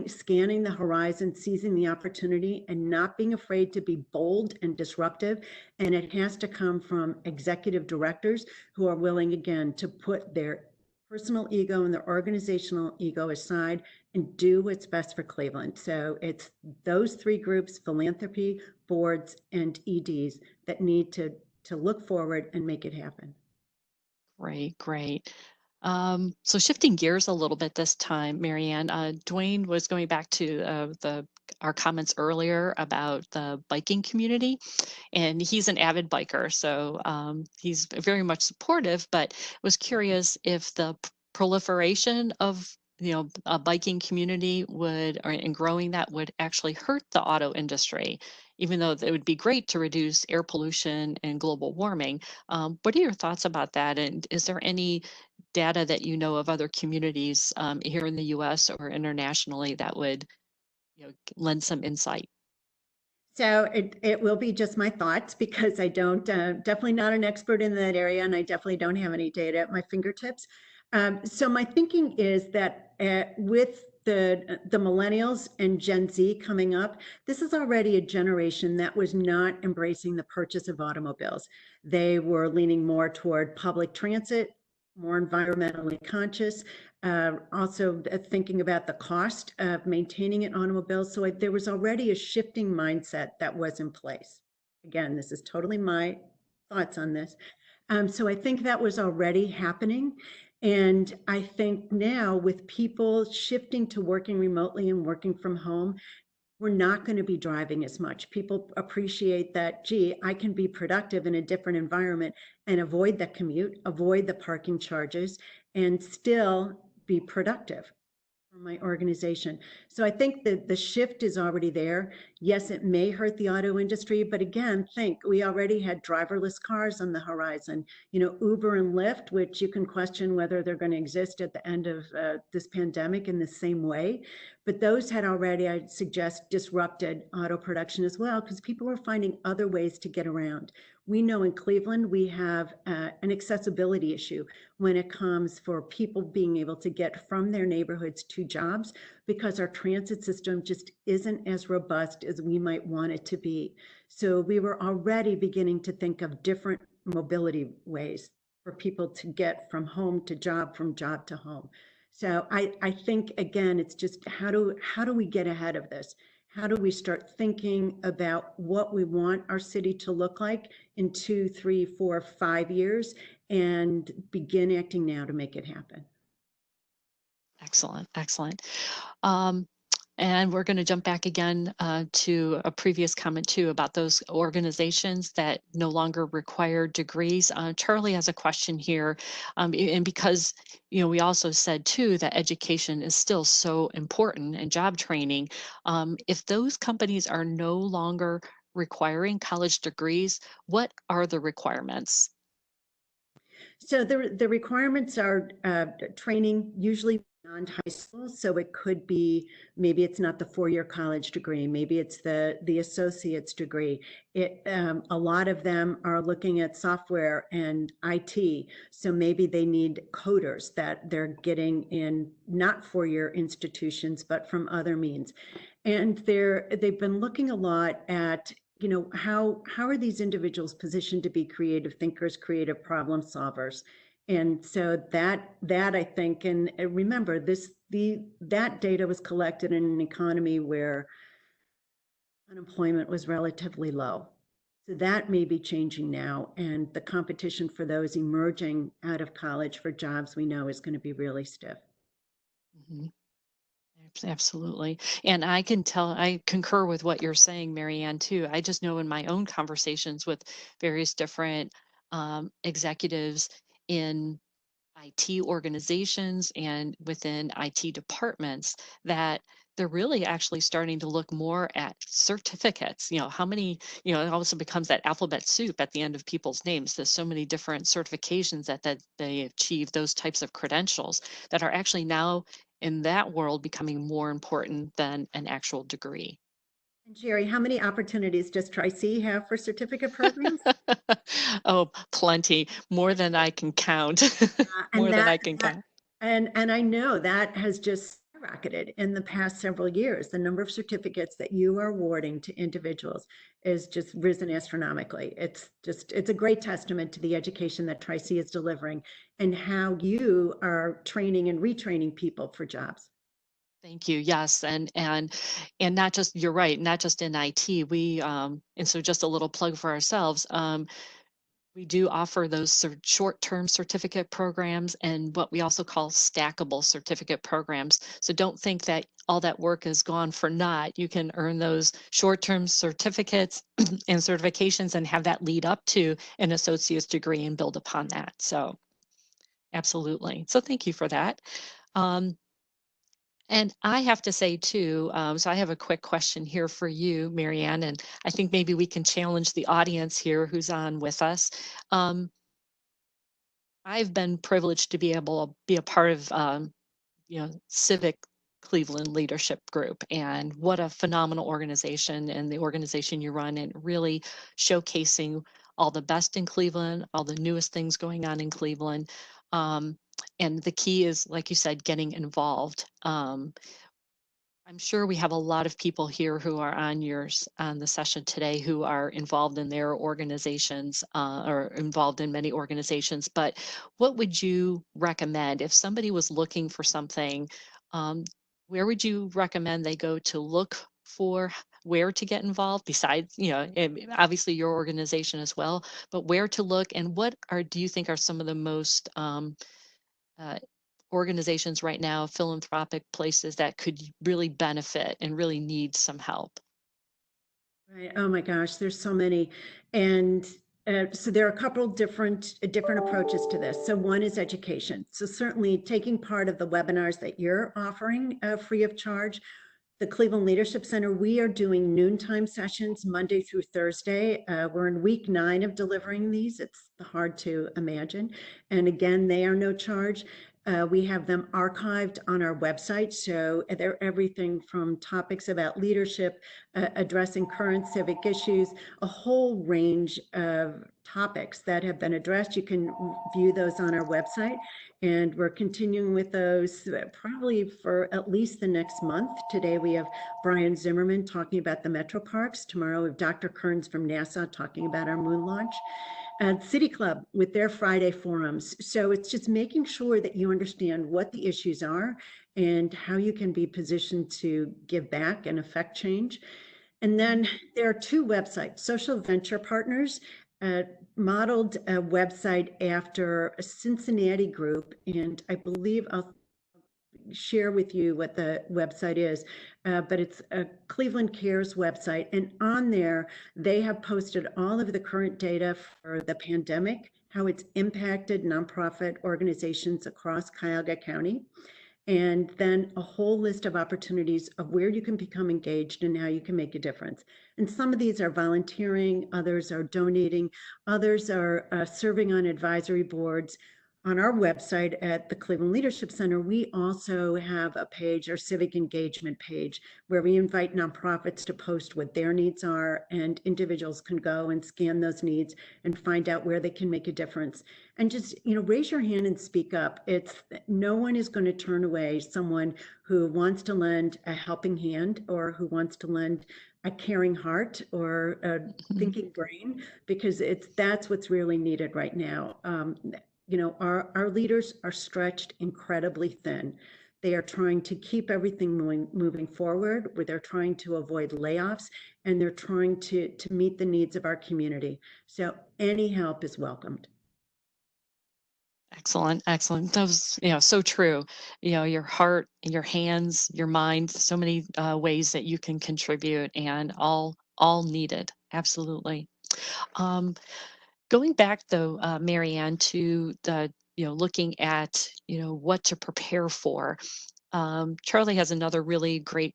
Speaker 2: scanning the horizon, seizing the opportunity, and not being afraid to be bold and disruptive. And it has to come from executive directors who are willing, again, to put their personal ego and their organizational ego aside and do what's best for Cleveland. So it's those three groups, philanthropy, boards, and EDs, that need to look forward and make it happen.
Speaker 1: Great, great. So shifting gears a little bit this time, Marianne, Dwayne was going back to our comments earlier about the biking community, and he's an avid biker, so he's very much supportive, but was curious if the proliferation of a biking community and growing that would actually hurt the auto industry, even though it would be great to reduce air pollution and global warming. What are your thoughts about that? And is there any data that you know of other communities here in the U.S. or internationally that would lend some insight?
Speaker 2: So it will be just my thoughts because I don't, definitely not an expert in that area, and I definitely don't have any data at my fingertips. So my thinking is that with the millennials and Gen Z coming up, this is already a generation that was not embracing the purchase of automobiles. They were leaning more toward public transit, more environmentally conscious, also thinking about the cost of maintaining an automobile. So there was already a shifting mindset that was in place. Again, this is totally my thoughts on this. So I think that was already happening. And I think now with people shifting to working remotely and working from home, we're not going to be driving as much. People appreciate that, gee, I can be productive in a different environment and avoid the commute, avoid the parking charges, and still be productive for my organization. So I think that the shift is already there. Yes, it may hurt the auto industry, but again, think we already had driverless cars on the horizon. You know, Uber and Lyft, which you can question whether they're going to exist at the end of this pandemic in the same way. But those had already, I'd suggest, disrupted auto production as well, because people are finding other ways to get around. We know in Cleveland, we have an accessibility issue when it comes for people being able to get from their neighborhoods to jobs, because our transit system just isn't as robust as we might want it to be. So we were already beginning to think of different mobility ways for people to get from home to job, from job to home. So I think, again, it's just how do we get ahead of this? How do we start thinking about what we want our city to look like in 2, 3, 4, 5 years, and begin acting now to make it happen?
Speaker 1: Excellent, excellent. Um, and we're going to jump back again to a previous comment too about those organizations that no longer require degrees. Charlie has a question here, and because we also said too that education is still so important and job training. If those companies are no longer requiring college degrees, what are the requirements?
Speaker 2: So the requirements are training, usually beyond high school. So it could be, maybe it's not the 4-year college degree, maybe it's the associate's degree. A lot of them are looking at software and IT. So maybe they need coders that they're getting in not 4-year institutions, but from other means. And they've been looking a lot at, how are these individuals positioned to be creative thinkers, creative problem solvers? And so that I think, and remember that data was collected in an economy where unemployment was relatively low. So that may be changing now, and the competition for those emerging out of college for jobs, we know, is going to be really stiff.
Speaker 1: Mhm. Absolutely. And I concur with what you're saying, Marianne, too. I just know in my own conversations with various different executives in IT organizations and within IT departments that they're really actually starting to look more at certificates. How many, it also becomes that alphabet soup at the end of people's names. There's so many different certifications that they achieve those types of credentials that are actually now in that world becoming more important than an actual degree.
Speaker 2: And Jerry, how many opportunities does Tri-C have for certificate programs?
Speaker 1: Oh, plenty. More than I can count.
Speaker 2: And
Speaker 1: More than
Speaker 2: that,
Speaker 1: I can
Speaker 2: that
Speaker 1: count.
Speaker 2: and I know that has just skyrocketed in the past several years. The number of certificates that you are awarding to individuals is just risen astronomically. It's a great testament to the education that Tri-C is delivering and how you are training and retraining people for jobs.
Speaker 1: Thank you. Yes, and not just, you're right, not just in IT. And so just a little plug for ourselves. We do offer those short-term certificate programs and what we also call stackable certificate programs. So don't think that all that work is gone for naught. You can earn those short-term certificates and certifications and have that lead up to an associate's degree and build upon that. So absolutely. So thank you for that. And I have to say too, so I have a quick question here for you, Marianne, and I think maybe we can challenge the audience here who's on with us. Um, I've been privileged to be able to be a part of, Civic Cleveland Leadership Group, and what a phenomenal organization, and the organization you run, and really showcasing all the best in Cleveland, all the newest things going on in Cleveland. And the key is, like you said, getting involved. I'm sure we have a lot of people here who are on the session today who are involved in their organizations or involved in many organizations. But what would you recommend if somebody was looking for something? Um, where would you recommend they go to look for where to get involved? Besides, obviously your organization as well, but where to look and what do you think are some of the most uh, organizations right now, philanthropic places that could really benefit and really need some help?
Speaker 2: Right. Oh my gosh, there's so many. And so there are a couple different approaches to this. So one is education. So certainly taking part of the webinars that you're offering free of charge. The Cleveland Leadership Center, we are doing noontime sessions Monday through Thursday. We're in week 9 of delivering these. It's hard to imagine. And again, they are no charge. We have them archived on our website. So they're everything from topics about leadership, addressing current civic issues, a whole range of topics that have been addressed. You can view those on our website. And we're continuing with those probably for at least the next month. Today we have Brian Zimmerman talking about the metro parks. Tomorrow we have Dr. Kearns from NASA talking about our moon launch. And City Club with their Friday forums. So it's just making sure that you understand what the issues are and how you can be positioned to give back and affect change. And then there are 2 websites, Social Venture Partners, modeled a website after a Cincinnati group, and I believe I'll share with you what the website is, but it's a Cleveland Cares website, and on there they have posted all of the current data for the pandemic, how it's impacted nonprofit organizations across Cuyahoga County, and then a whole list of opportunities of where you can become engaged and how you can make a difference. And some of these are volunteering, others are donating, others are serving on advisory boards. On our website at the Cleveland Leadership Center, we also have a page, our civic engagement page, where we invite nonprofits to post what their needs are, and individuals can go and scan those needs and find out where they can make a difference. And just, raise your hand and speak up. No one is going to turn away someone who wants to lend a helping hand or who wants to lend a caring heart or a thinking brain, because that's what's really needed right now. Our leaders are stretched incredibly thin. They are trying to keep everything moving forward, where they're trying to avoid layoffs, and they're trying to meet the needs of our community. So any help is welcomed.
Speaker 1: Excellent, excellent. That was, so true. Your heart, your hands, your mind, so many ways that you can contribute and all needed. Absolutely. Um, Going back though, Marianne, to the, looking at, what to prepare for. Charlie has another really great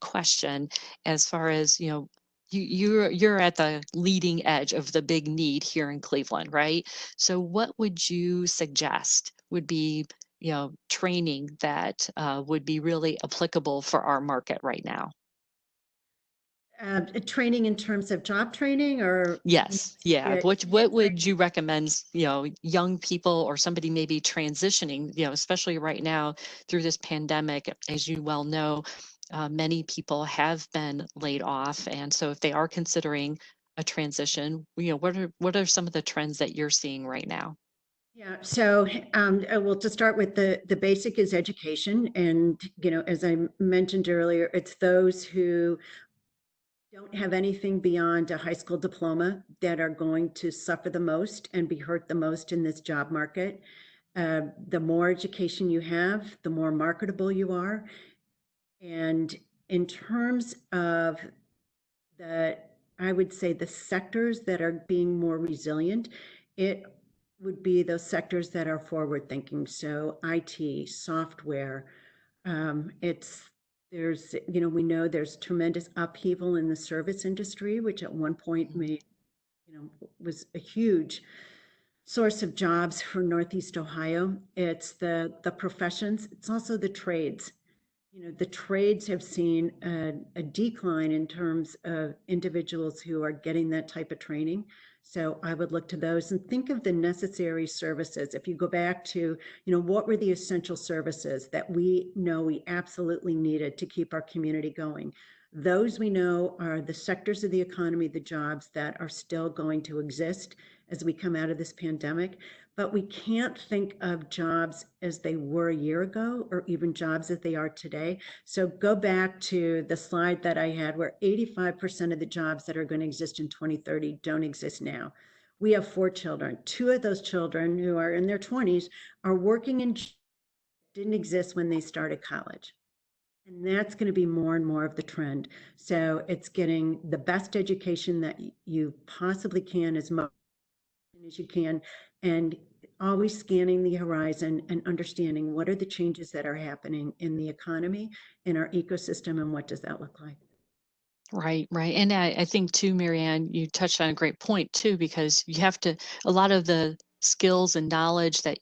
Speaker 1: question as far as, you're at the leading edge of the big need here in Cleveland, right? So what would you suggest would be, training that would be really applicable for our market right now?
Speaker 2: Training in terms of job training or
Speaker 1: Yes, yeah.
Speaker 2: yeah,
Speaker 1: What would you recommend, young people or somebody maybe transitioning, especially right now through this pandemic, as you well know, many people have been laid off. And so if they are considering a transition, what are some of the trends that you're seeing right now?
Speaker 2: Yeah, so well, to start with, the basic is education, and as I mentioned earlier, it's those who don't have anything beyond a high school diploma that are going to suffer the most and be hurt the most in this job market. The more education you have, the more marketable you are. And in terms of I would say the sectors that are being more resilient, it would be those sectors that are forward thinking. So IT, software, it's we know there's tremendous upheaval in the service industry, which at one point was a huge source of jobs for Northeast Ohio. It's the professions. It's also the trades. The trades have seen a decline in terms of individuals who are getting that type of training. So I would look to those and think of the necessary services. If you go back to, what were the essential services that we know we absolutely needed to keep our community going? Those we know are the sectors of the economy, the jobs that are still going to exist as we come out of this pandemic. But we can't think of jobs as they were a year ago or even jobs as they are today. So go back to the slide that I had where 85% of the jobs that are going to exist in 2030 don't exist now. We have 4 children. 2 of those children who are in their 20s are working in didn't exist when they started college. And that's going to be more and more of the trend. So it's getting the best education that you possibly can as much as you can, and always scanning the horizon and understanding what are the changes that are happening in the economy, in our ecosystem, and what does that look like.
Speaker 1: Right, right. And I think too, Marianne, you touched on a great point too, because you have to, a lot of the skills and knowledge that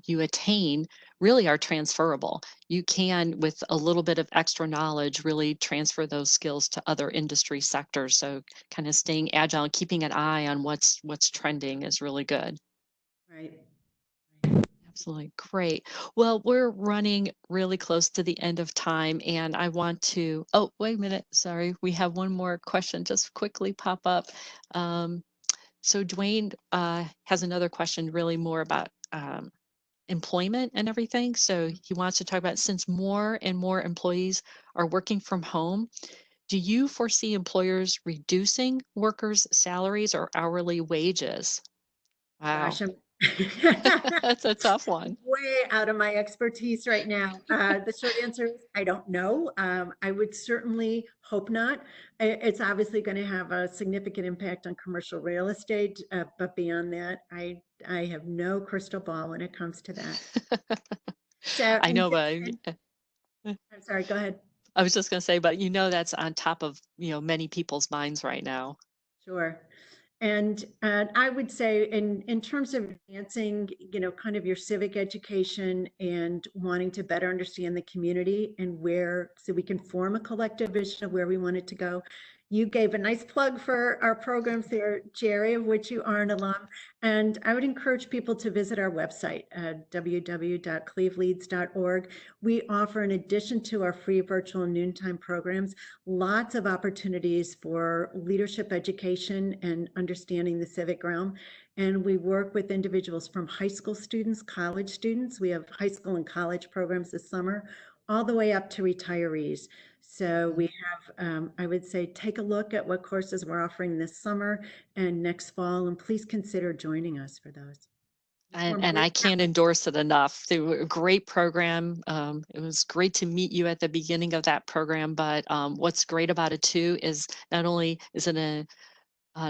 Speaker 1: you attain really are transferable. You can, with a little bit of extra knowledge, really transfer those skills to other industry sectors. So kind of staying agile and keeping an eye on what's trending is really good.
Speaker 2: Right.
Speaker 1: Absolutely. Great. Well, we're running really close to the end of time, and I want to, oh, wait a minute. Sorry. We have one more question just quickly pop up. Um, so Dwayne has another question really more about employment and everything. So he wants to talk about, since more and more employees are working from home, do you foresee employers reducing workers' salaries or hourly wages? Wow.
Speaker 2: Gosh, I'm
Speaker 1: That's a tough one.
Speaker 2: way out of my expertise right now. The short answer is I don't know. I would certainly hope not. It's obviously going to have a significant impact on commercial real estate, but beyond that, I have no crystal ball when it comes to that. So,
Speaker 1: I know, but
Speaker 2: I'm sorry, go ahead.
Speaker 1: I was just gonna say, but that's on top of, many people's minds right now.
Speaker 2: Sure. And I would say in terms of advancing, kind of your civic education and wanting to better understand the community and where, so we can form a collective vision of where we want it to go. You gave a nice plug for our programs there, Jerry, of which you are an alum. And I would encourage people to visit our website, www.cleveleads.org. We offer, in addition to our free virtual noontime programs, lots of opportunities for leadership education and understanding the civic realm. And we work with individuals from high school students, college students. We have high school and college programs this summer, all the way up to retirees. So we have, I would say, take a look at what courses we're offering this summer and next fall, and please consider joining us for those.
Speaker 1: And I can't endorse it enough. They were a great program. It was great to meet you at the beginning of that program, but what's great about it too is not only is it an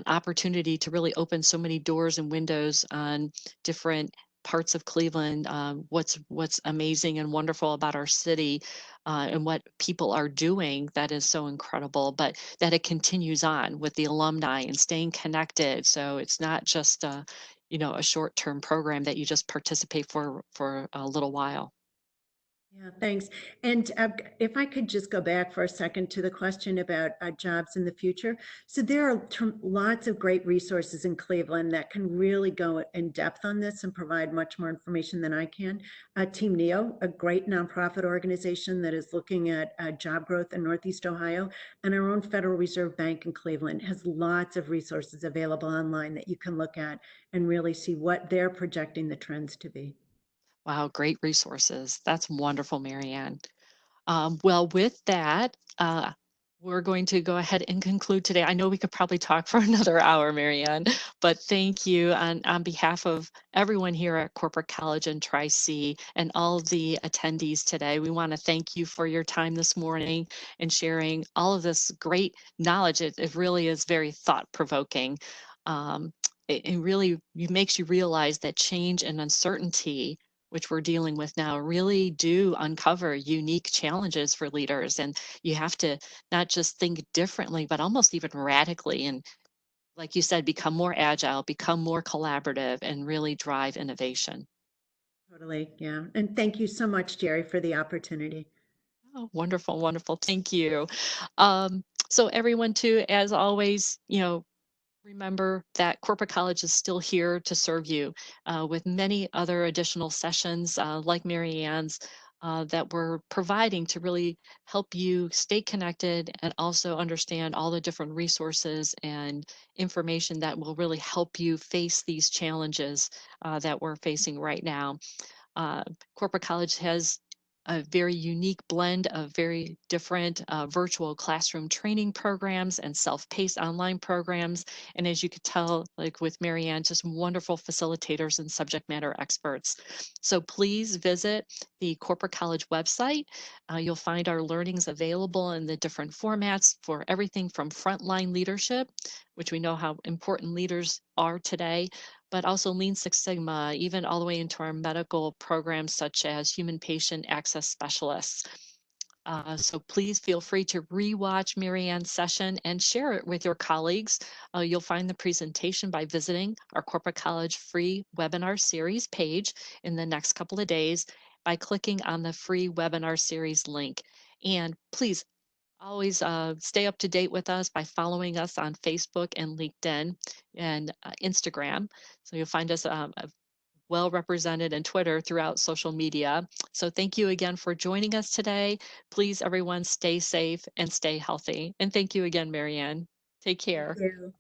Speaker 1: opportunity to really open so many doors and windows on different parts of Cleveland, what's amazing and wonderful about our city, and what people are doing that is so incredible, but that it continues on with the alumni and staying connected. So it's not just a short-term program that you just participate for a little while.
Speaker 2: Yeah, thanks. And if I could just go back for a second to the question about jobs in the future. So there are lots of great resources in Cleveland that can really go in depth on this and provide much more information than I can. Team NEO, a great nonprofit organization that is looking at job growth in Northeast Ohio, and our own Federal Reserve Bank in Cleveland has lots of resources available online that you can look at and really see what they're projecting the trends to be.
Speaker 1: Wow, great resources. That's wonderful, Marianne. Well, with that, we're going to go ahead and conclude today. I know we could probably talk for another hour, Marianne, but thank you on behalf of everyone here at Corporate College and Tri-C and all of the attendees today. We want to thank you for your time this morning and sharing all of this great knowledge. It really is very thought-provoking. It really makes you realize that change and uncertainty, which we're dealing with now, really do uncover unique challenges for leaders. And you have to not just think differently, but almost even radically. And like you said, become more agile, become more collaborative, and really drive innovation.
Speaker 2: Totally, yeah. And thank you so much, Jerry, for the opportunity.
Speaker 1: Oh, wonderful, wonderful. Thank you. So everyone too, as always, Remember that corporate college is still here to serve you with many other additional sessions like Mary Ann's that we're providing to really help you stay connected and also understand all the different resources and information that will really help you face these challenges that we're facing right now. uh, Corporate college has a very unique blend of very different virtual classroom training programs and self-paced online programs. And as you could tell, like with Marianne, just wonderful facilitators and subject matter experts. So please visit the corporate college website. You'll find our learnings available in the different formats for everything from frontline leadership, which we know how important leaders are today, but also Lean Six Sigma, even all the way into our medical programs such as human patient access specialists. So please feel free to rewatch Marianne's session and share it with your colleagues. You'll find the presentation by visiting our Corporate College free webinar series page in the next couple of days by clicking on the free webinar series link. And please always stay up to date with us by following us on Facebook and LinkedIn and Instagram. So you'll find us well represented in Twitter throughout social media. So thank you again for joining us today. Please, everyone, stay safe and stay healthy. And thank you again, Marianne. Take
Speaker 2: Thank
Speaker 1: care.
Speaker 2: you.